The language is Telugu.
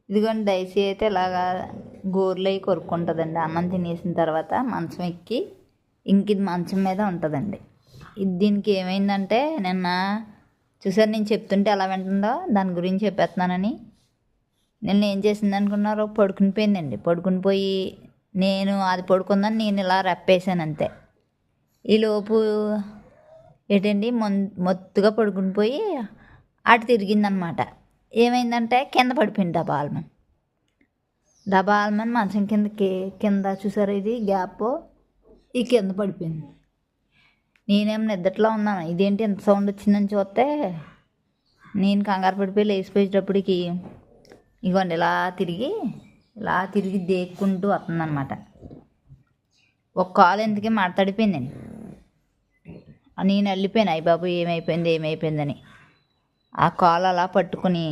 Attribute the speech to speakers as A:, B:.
A: ఇదిగోండి డైసీ అయితే ఇలాగా గోర్లు అవి కొరుక్కుంటుందండి. అన్నం తినేసిన తర్వాత మంచం ఎక్కి ఇంక ఇది మంచం మీద ఉంటుందండి. ఇది దీనికి ఏమైందంటే నిన్న చూసారు నేను చెప్తుంటే ఎలా వింటుందో, దాని గురించి చెప్పేస్తున్నానని. నిన్న ఏం చేసింది అనుకున్నారు, పడుకుని పోయిందండి. పడుకుని పోయి నేను అది పడుకుందని నేను ఇలా రెప్పేసాను అంతే. ఈలోపు ఏంటండి మొత్తుగా పడుకుని పోయి అటు తిరిగిందనమాట. ఏమైందంటే కింద పడిపోయింది డబాల్మన్ మంచం కింద చూసారు, ఇది గ్యాప్ ఈ కింద పడిపోయింది. నేనేం నిద్రలో ఉన్నాను, ఇదేంటి ఎంత సౌండ్ వచ్చిందని చూస్తే నేను కంగారు పడిపోయి లేచిపోయేటప్పటికి ఇగోండి ఇలా తిరిగి దేక్కుంటూ వస్తుందన్నమాట. ఒక కాలు ఎందుకే మాట్లాడిపోయిందండి. నేను వెళ్ళిపోయాను, అయ్య బాబు ఏమైపోయిందని. ఆ కాలు అలా పట్టుకుని